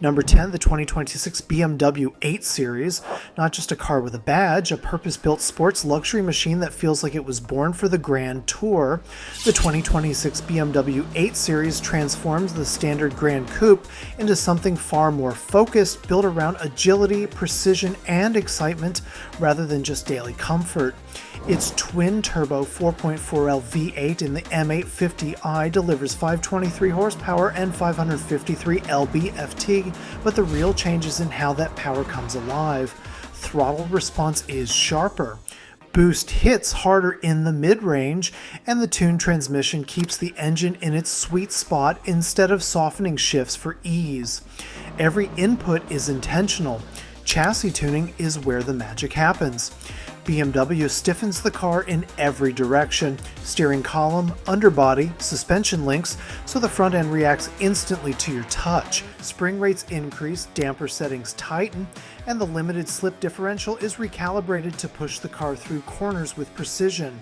Number 10, the 2026 BMW 8 Series. Not just a car with a badge, a purpose-built sports luxury machine that feels like it was born for the Grand Tour. The 2026 BMW 8 Series transforms the standard Grand Coupe into something far more focused, built around agility, precision, and excitement rather than just daily comfort. Its twin-turbo 4.4L V8 in the M850i delivers 523 horsepower and 553 lb-ft, but the real change is in how that power comes alive. Throttle response is sharper. Boost hits harder in the mid-range, and the tuned transmission keeps the engine in its sweet spot instead of softening shifts for ease. Every input is intentional. Chassis tuning is where the magic happens. BMW stiffens the car in every direction, steering column, underbody, suspension links, so the front end reacts instantly to your touch. Spring rates increase, damper settings tighten, and the limited slip differential is recalibrated to push the car through corners with precision.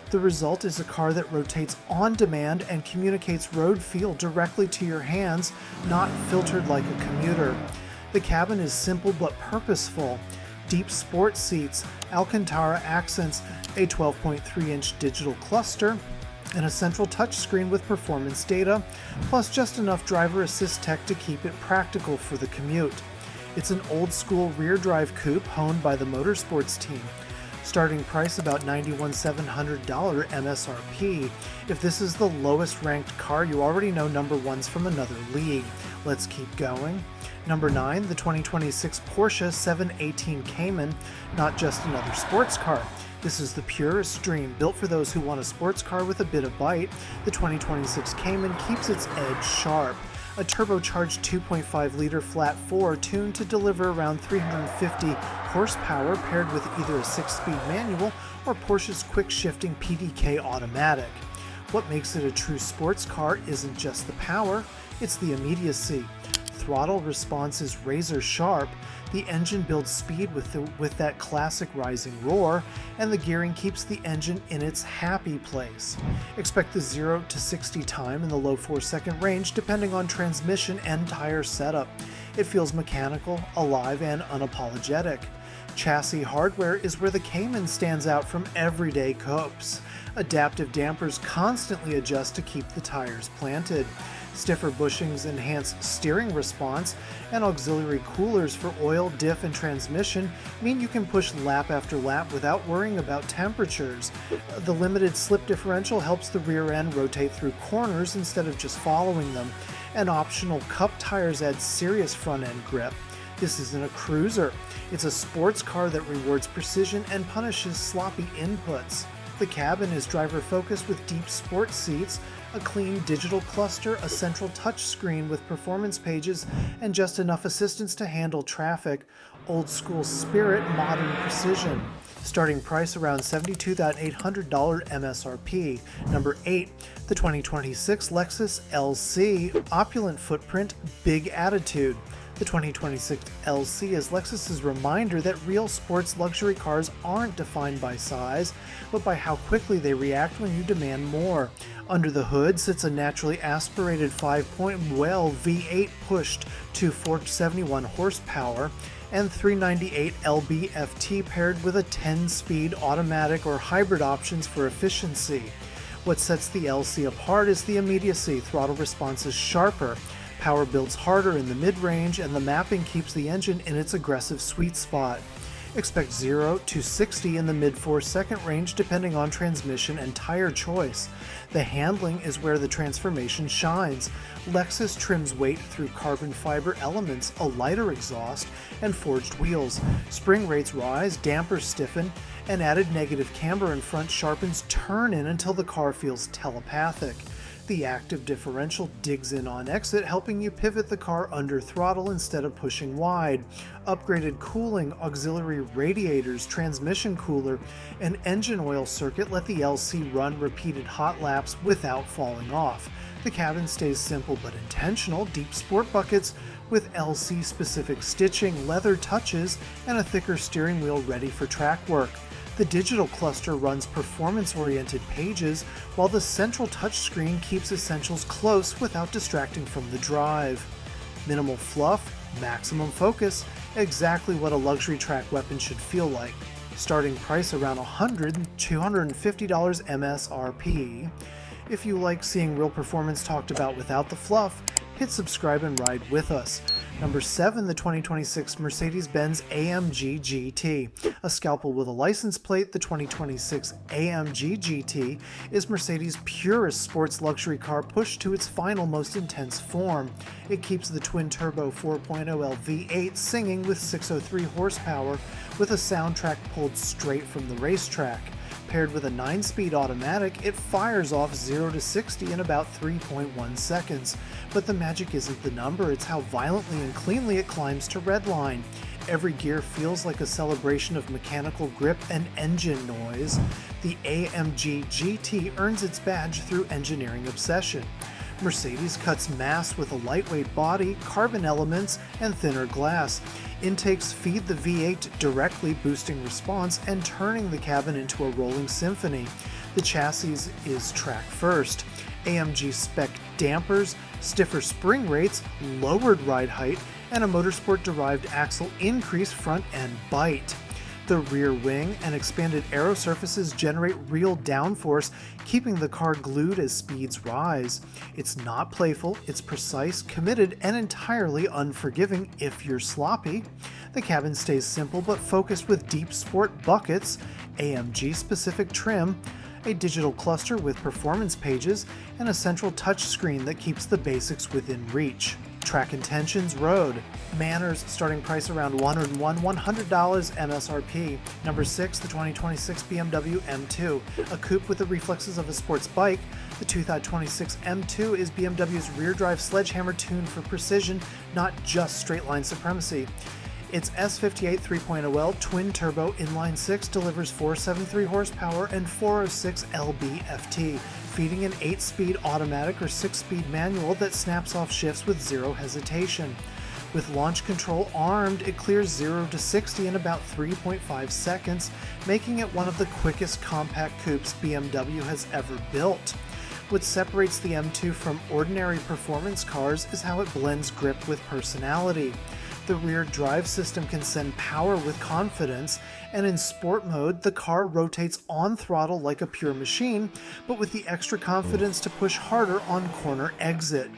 The result is a car that rotates on demand and communicates road feel directly to your hands, not filtered like a commuter. The cabin is simple but purposeful. Deep sport seats, Alcantara accents, a 12.3-inch digital cluster, and a central touchscreen with performance data, plus just enough driver assist tech to keep it practical for the commute. It's an old-school rear-drive coupe honed by the motorsports team. Starting price about $91,700 MSRP. If this is the lowest ranked car, you already know number one's from another league. Let's keep going. Number 9, the 2026 Porsche 718 Cayman. Not just another sports car. This is the purest dream, built for those who want a sports car with a bit of bite. The 2026 Cayman keeps its edge sharp. A turbocharged 2.5-liter flat 4 tuned to deliver around 350 horsepower, paired with either a 6-speed manual or Porsche's quick-shifting PDK automatic. What makes it a true sports car isn't just the power, it's the immediacy. Throttle response is razor sharp, the engine builds speed with that classic rising roar, and the gearing keeps the engine in its happy place. Expect the 0 to 60 time in the low 4-second range depending on transmission and tire setup. It feels mechanical, alive, and unapologetic. Chassis hardware is where the Cayman stands out from everyday coupes. Adaptive dampers constantly adjust to keep the tires planted. Stiffer bushings enhance steering response, and auxiliary coolers for oil, diff, and transmission mean you can push lap after lap without worrying about temperatures. The limited slip differential helps the rear end rotate through corners instead of just following them, and optional cup tires add serious front end grip. This isn't a cruiser. It's a sports car that rewards precision and punishes sloppy inputs. The cabin is driver-focused with deep sport seats, a clean digital cluster, a central touchscreen with performance pages, and just enough assistance to handle traffic. Old school spirit, modern precision. Starting price around $72,800 MSRP. Number 8, the 2026 Lexus LC. Opulent footprint, big attitude. The 2026 LC is Lexus's reminder that real sports luxury cars aren't defined by size, but by how quickly they react when you demand more. Under the hood sits a naturally aspirated 5.0 V8 pushed to 471 horsepower and 398 lb-ft, paired with a 10-speed automatic or hybrid options for efficiency. What sets the LC apart is the immediacy. Throttle response is sharper. Power builds harder in the mid-range, and the mapping keeps the engine in its aggressive sweet spot. Expect 0 to 60 in the mid 4-second range depending on transmission and tire choice. The handling is where the transformation shines. Lexus trims weight through carbon fiber elements, a lighter exhaust, and forged wheels. Spring rates rise, dampers stiffen, and added negative camber in front sharpens turn in until the car feels telepathic. The active differential digs in on exit, helping you pivot the car under throttle instead of pushing wide. Upgraded cooling, auxiliary radiators, transmission cooler, and engine oil circuit let the LC run repeated hot laps without falling off. The cabin stays simple but intentional, deep sport buckets with LC-specific stitching, leather touches, and a thicker steering wheel ready for track work. The digital cluster runs performance-oriented pages, while the central touchscreen keeps essentials close without distracting from the drive. Minimal fluff, Maximum focus, exactly what a luxury track weapon should feel like. Starting price around $250 MSRP. If you like seeing real performance talked about without the fluff, hit subscribe and ride with us. Number 7, the 2026 Mercedes-Benz AMG GT. A scalpel with a license plate, the 2026 AMG GT is Mercedes' purest sports luxury car pushed to its final, most intense form. It keeps the twin-turbo 4.0L V8 singing with 603 horsepower, with a soundtrack pulled straight from the racetrack. Paired with a 9-speed automatic, it fires off 0 to 60 in about 3.1 seconds. But the magic isn't the number, it's how violently and cleanly it climbs to redline. Every gear feels like a celebration of mechanical grip and engine noise. The AMG GT earns its badge through engineering obsession. Mercedes cuts mass with a lightweight body, carbon elements, and thinner glass. Intakes feed the V8 directly, boosting response and turning the cabin into a rolling symphony. The chassis is track first. AMG spec dampers, stiffer spring rates, lowered ride height, and a motorsport-derived axle increase front end bite. The rear wing and expanded aero surfaces generate real downforce, keeping the car glued as speeds rise. It's not playful, it's precise, committed, and entirely unforgiving if you're sloppy. The cabin stays simple but focused with deep sport buckets, AMG-specific trim, a digital cluster with performance pages, and a central touchscreen that keeps the basics within reach. Track intentions, road. Manners, starting price around $101, $100 MSRP. Number 6, the 2026 BMW M2. A coupe with the reflexes of a sports bike, the 2026 M2 is BMW's rear-drive sledgehammer tuned for precision, not just straight-line supremacy. Its S58 3.0L twin-turbo inline-6 delivers 473 horsepower and 406 lb-ft, feeding an 8-speed automatic or 6-speed manual that snaps off shifts with zero hesitation. With launch control armed, it clears 0 to 60 in about 3.5 seconds, making it one of the quickest compact coupes BMW has ever built. What separates the M2 from ordinary performance cars is how it blends grip with personality. The rear drive system can send power with confidence, and in sport mode, the car rotates on throttle like a pure machine, but with the extra confidence to push harder on corner exit.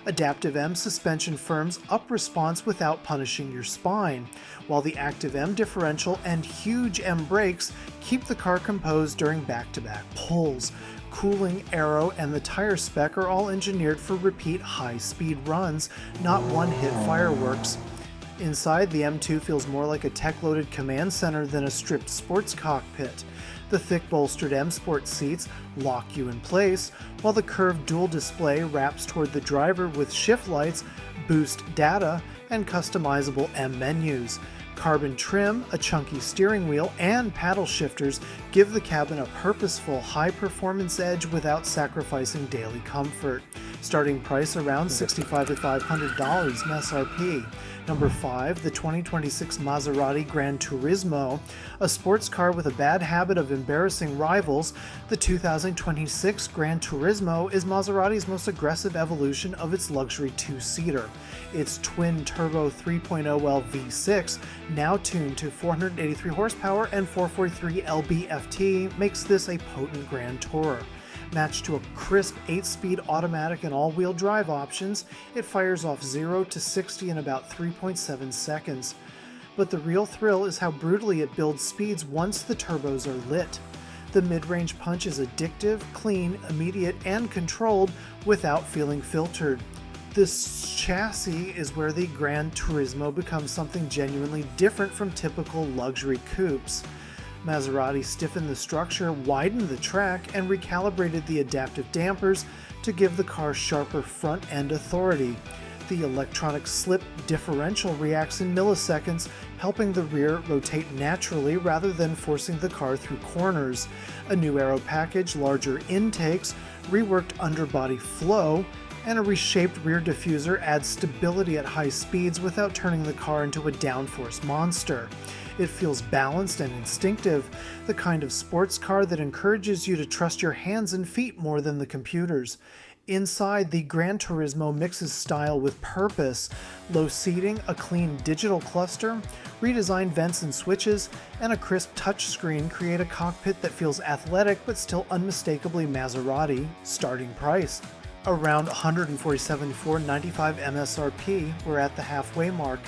Adaptive M suspension firms up response without punishing your spine, while the Active M differential and huge M brakes keep the car composed during back-to-back pulls. Cooling, aero, and the tire spec are all engineered for repeat high-speed runs, not one-hit fireworks. Inside, the M2 feels more like a tech-loaded command center than a stripped sports cockpit. The thick-bolstered M Sport seats lock you in place, while the curved dual display wraps toward the driver with shift lights, boost data, and customizable M menus. Carbon trim, a chunky steering wheel, and paddle shifters give the cabin a purposeful, high-performance edge without sacrificing daily comfort. Starting price around $65 to $500 MSRP. Number 5, the 2026 Maserati GranTurismo. A sports car with a bad habit of embarrassing rivals, the 2026 GranTurismo is Maserati's most aggressive evolution of its luxury two-seater. Its twin-turbo 3.0L V6, now tuned to 483 horsepower and 443 lb-ft, makes this a potent Grand Tourer. Matched to a crisp 8-speed automatic and all-wheel drive options, it fires off 0 to 60 in about 3.7 seconds. But the real thrill is how brutally it builds speeds once the turbos are lit. The mid-range punch is addictive, clean, immediate, and controlled without feeling filtered. This chassis is where the GranTurismo becomes something genuinely different from typical luxury coupes. Maserati stiffened the structure, widened the track, and recalibrated the adaptive dampers to give the car sharper front-end authority. The electronic slip differential reacts in milliseconds, helping the rear rotate naturally rather than forcing the car through corners. A new aero package, larger intakes, reworked underbody flow, and a reshaped rear diffuser adds stability at high speeds without turning the car into a downforce monster. It feels balanced and instinctive, the kind of sports car that encourages you to trust your hands and feet more than the computers. Inside, the GranTurismo mixes style with purpose. Low seating, a clean digital cluster, redesigned vents and switches, and a crisp touchscreen create a cockpit that feels athletic but still unmistakably Maserati. Starting price around $147,495 MSRP. We're at the halfway mark.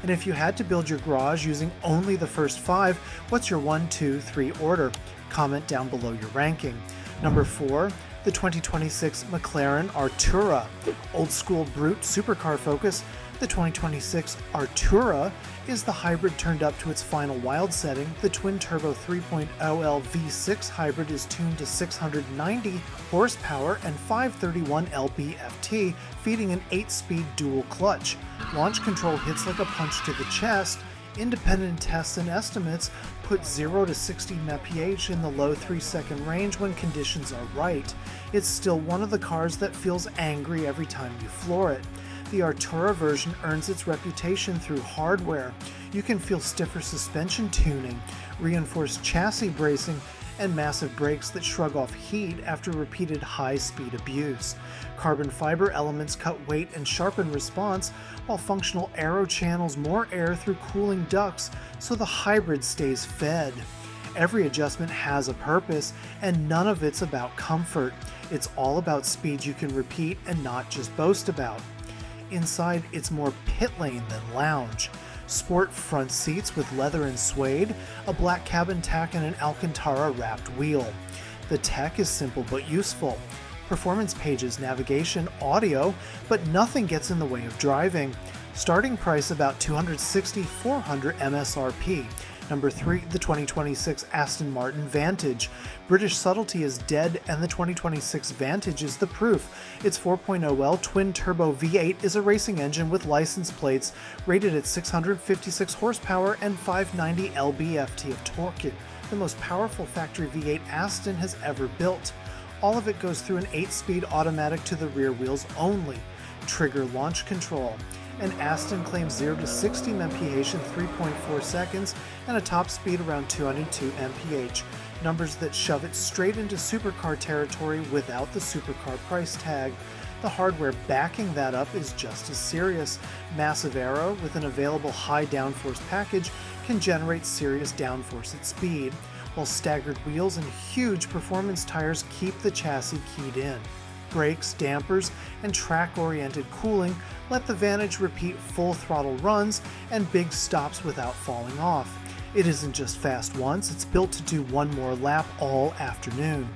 And if you had to build your garage using only the first 5, what's your 1, 2, 3 order? Comment down below your ranking. Number 4, the 2026 McLaren Artura. Old school brute supercar focus, the 2026 Artura is the hybrid turned up to its final wild setting. The twin-turbo 3.0L V6 hybrid is tuned to 690 horsepower and 531 lb-ft, feeding an 8-speed dual clutch. Launch control hits like a punch to the chest. Independent tests and estimates put 0 to 60 mph in the low 3-second range when conditions are right. It's still one of the cars that feels angry every time you floor it. The Artura version earns its reputation through hardware. You can feel stiffer suspension tuning, reinforced chassis bracing, and massive brakes that shrug off heat after repeated high-speed abuse. Carbon fiber elements cut weight and sharpen response, while functional aero channels more air through cooling ducts so the hybrid stays fed. Every adjustment has a purpose, and none of it's about comfort. It's all about speed you can repeat and not just boast about. Inside, it's more pit lane than lounge. Sport front seats with leather and suede, a black cabin tack, and an Alcantara wrapped wheel. The tech is simple but useful. Performance pages, navigation, audio, but nothing gets in the way of driving. Starting price about $260,400 MSRP. Number 3, the 2026 Aston Martin Vantage. British subtlety is dead, and the 2026 Vantage is the proof. Its 4.0L twin-turbo V8 is a racing engine with license plates, rated at 656 horsepower and 590 lb-ft of torque. The most powerful factory V8 Aston has ever built. All of it goes through an 8-speed automatic to the rear wheels only. Trigger launch control. An Aston claims 0 to 60 mph in 3.4 seconds and a top speed around 202 mph, numbers that shove it straight into supercar territory without the supercar price tag. The hardware backing that up is just as serious. Massive aero with an available high downforce package can generate serious downforce at speed, while staggered wheels and huge performance tires keep the chassis keyed in. Brakes, dampers, and track-oriented cooling let the Vantage repeat full throttle runs and big stops without falling off. It isn't just fast once, it's built to do one more lap all afternoon.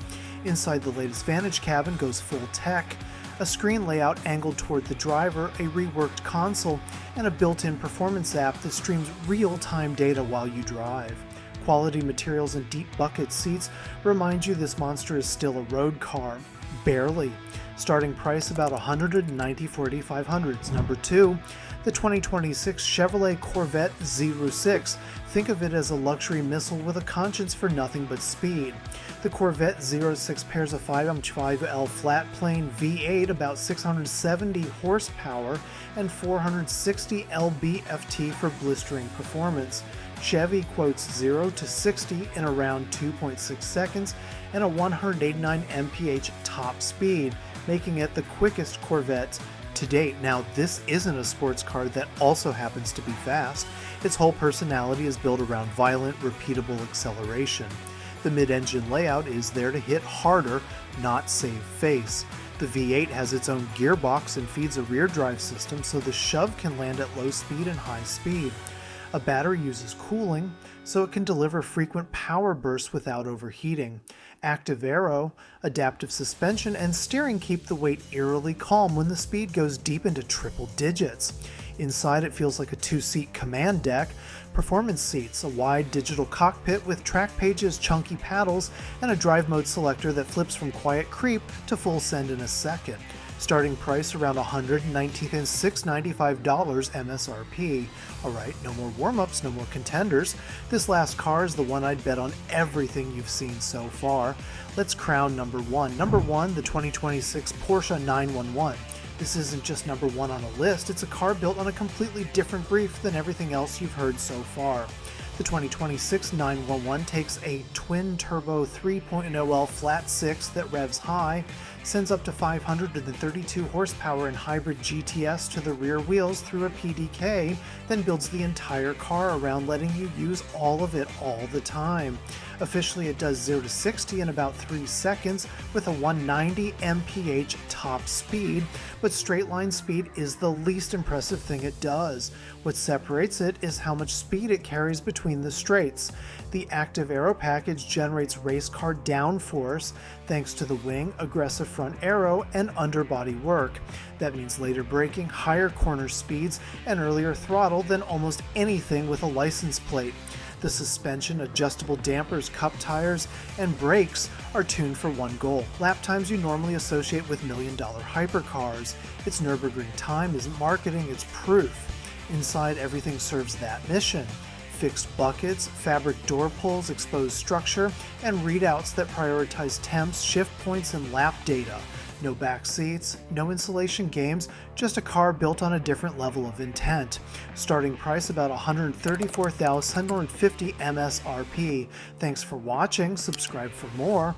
Inside the latest Vantage cabin goes full tech. A screen layout angled toward the driver, a reworked console, and a built-in performance app that streams real-time data while you drive. Quality materials and deep bucket seats remind you this monster is still a road car. Barely. Starting price about $194,500. Number 2, the 2026 Chevrolet Corvette Z06. Think of it as a luxury missile with a conscience for nothing but speed. The Corvette Z06 pairs a 5.5L flat plane V8, about 670 horsepower, and 460 lb-ft for blistering performance. Chevy quotes 0 to 60 in around 2.6 seconds and a 189 mph top speed, making it the quickest Corvette to date. Now, this isn't a sports car that also happens to be fast. Its whole personality is built around violent, repeatable acceleration. The mid-engine layout is there to hit harder, not save face. The V8 has its own gearbox and feeds a rear drive system so the shove can land at low speed and high speed. A battery uses cooling, so it can deliver frequent power bursts without overheating. Active aero, adaptive suspension, and steering keep the weight eerily calm when the speed goes deep into triple digits. Inside, it feels like a 2-seat command deck. Performance seats, a wide digital cockpit with track pages, chunky paddles, and a drive mode selector that flips from quiet creep to full send in a second. Starting price around $119,695 MSRP. Alright, no more warm-ups, no more contenders. This last car is the one I'd bet on everything you've seen so far. Let's crown number 1. Number 1, the 2026 Porsche 911. This isn't just number 1 on a list, it's a car built on a completely different brief than everything else you've heard so far. The 2026 911 takes a twin-turbo 3.0L flat six that revs high, sends up to 532 horsepower in hybrid GTS to the rear wheels through a PDK, then builds the entire car around letting you use all of it all the time. Officially, it does 0 to 60 in about 3 seconds with a 190 mph top speed, but straight line speed is the least impressive thing it does. What separates it is how much speed it carries between the straights. The active aero package generates race car downforce thanks to the wing, aggressive front aero, and underbody work. That means later braking, higher corner speeds, and earlier throttle than almost anything with a license plate. The suspension, adjustable dampers, cup tires, and brakes are tuned for one goal: lap times you normally associate with million-dollar hypercars. Its Nürburgring time isn't marketing, it's proof. Inside, everything serves that mission. Fixed buckets, fabric door pulls, exposed structure, and readouts that prioritize temps, shift points, and lap data. No back seats, no insulation games, just a car built on a different level of intent. Starting price about $134,750 MSRP. Thanks for watching, subscribe for more.